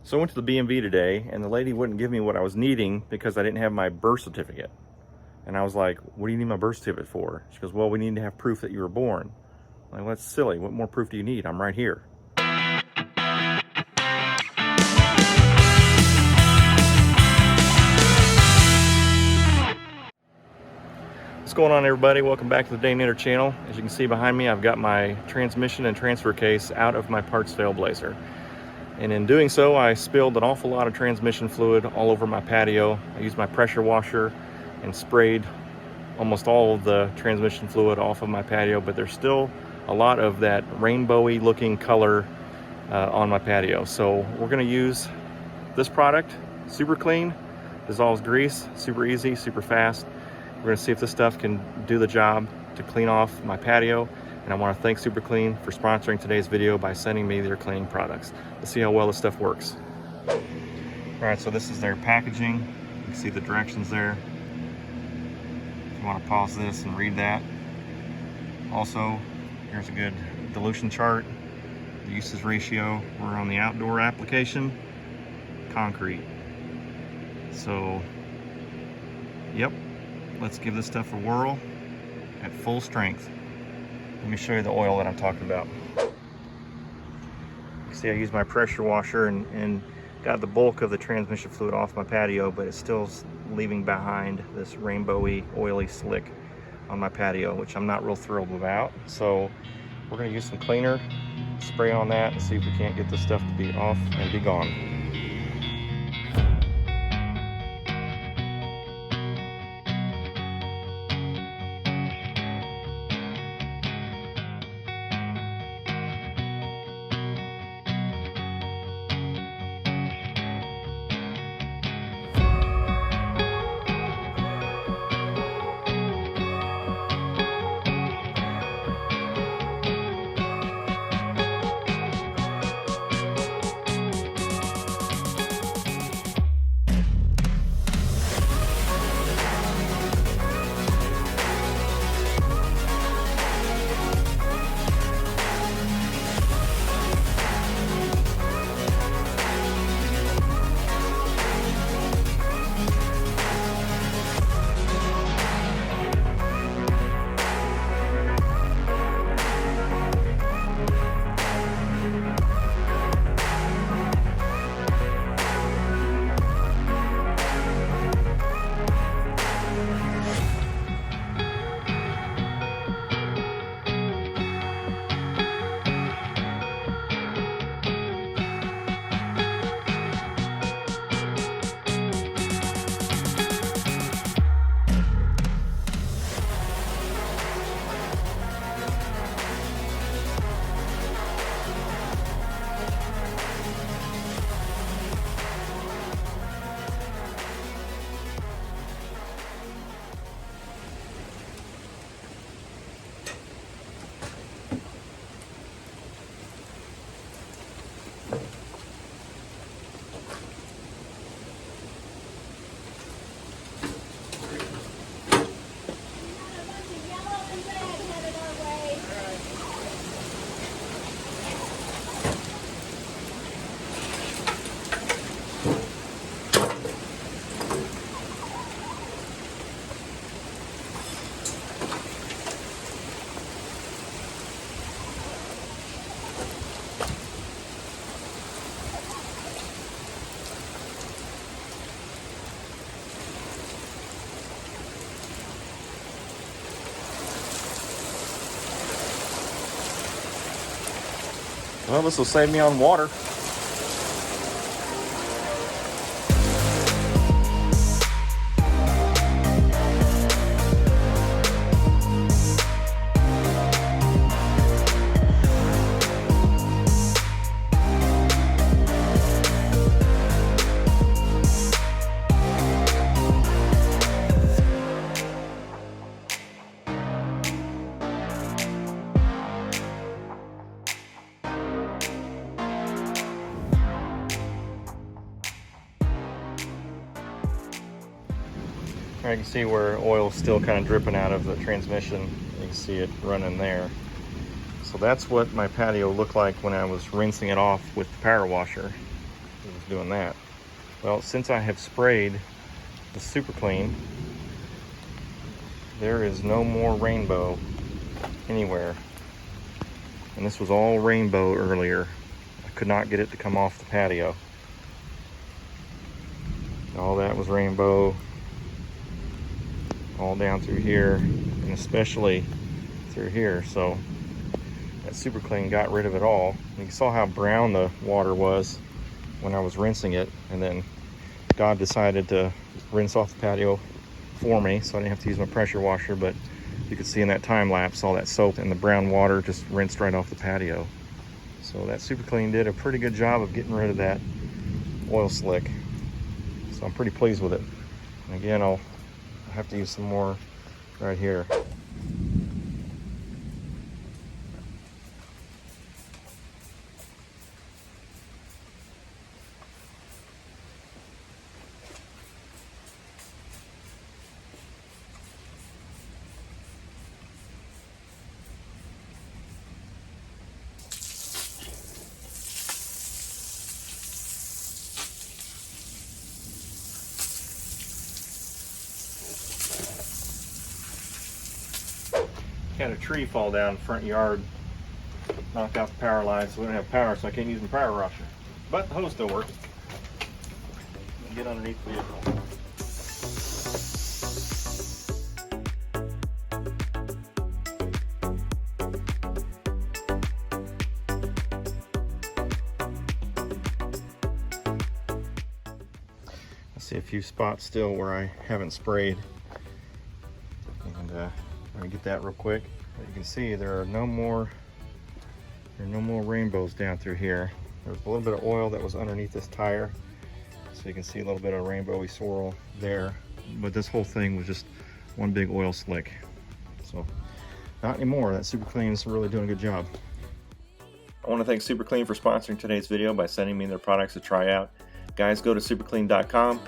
So I went to the BMV today, and the lady wouldn't give me what I was needing because I didn't have my birth certificate. And I was like, what do you need my birth certificate for? She goes, well, we need to have proof that you were born. I'm like, well, that's silly. What more proof do you need? I'm right here. What's going on, everybody? Welcome back to the Rainier channel. As you can see behind me, I've got my transmission and transfer case out of my parts Failblazer. And in doing so, I spilled an awful lot of transmission fluid all over my patio. I used my pressure washer and sprayed almost all of the transmission fluid off of my patio, but there's still a lot of that rainbowy looking color on my patio. So we're gonna use this product, Super Clean, dissolves grease, super easy, super fast. We're gonna see if this stuff can do the job to clean off my patio. And I wanna thank Super Clean for sponsoring today's video by sending me their cleaning products. Let's see how well this stuff works. All right, so this is their packaging. You can see the directions there. If you wanna pause this and read that. Also, here's a good dilution chart, the usage ratio. We're on the outdoor application, concrete. So, yep, let's give this stuff a whirl at full strength. Let me show you the oil that I'm talking about. You see I used my pressure washer and got the bulk of the transmission fluid off my patio, but it's still leaving behind this rainbowy, oily slick on my patio, which I'm not real thrilled about. So we're gonna use some cleaner, spray on that, and see if we can't get this stuff to be off and be gone. Well, this will save me on water. You can see where oil's still kind of dripping out of the transmission. You can see it running there. So that's what my patio looked like when I was rinsing it off with the power washer. it was doing that. Well, since I have sprayed the Super Clean, there is no more rainbow anywhere. And this was all rainbow earlier. I could not get it to come off the patio. All that was rainbow, all down through here, and especially through here. So that Super Clean got rid of it all. And you saw how brown the water was when I was rinsing it, and then God decided to rinse off the patio for me, so I didn't have to use my pressure washer. But you could see in that time lapse all that soap and the brown water just rinsed right off the patio. So that Super Clean did a pretty good job of getting rid of that oil slick. So I'm pretty pleased with it. And again, I'll have to use some more right here. Had a tree fall down in the front yard, knocked out the power line, so we don't have power, so I can't use my power washer. But the hose still works. Get underneath the vehicle. I see a few spots still where I haven't sprayed, and I'm gonna get that real quick. But you can see there are no more rainbows down through here. There's a little bit of oil that was underneath this tire, so you can see a little bit of rainbowy swirl there. But this whole thing was just one big oil slick. So not anymore. That Super Clean is really doing a good job. I want to thank Super Clean for sponsoring today's video by sending me their products to try out. Guys, go to superclean.com,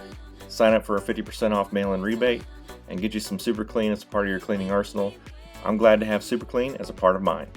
sign up for a 50% off mail-in rebate, and get you some Super Clean as a part of your cleaning arsenal. I'm glad to have Super Clean as a part of mine.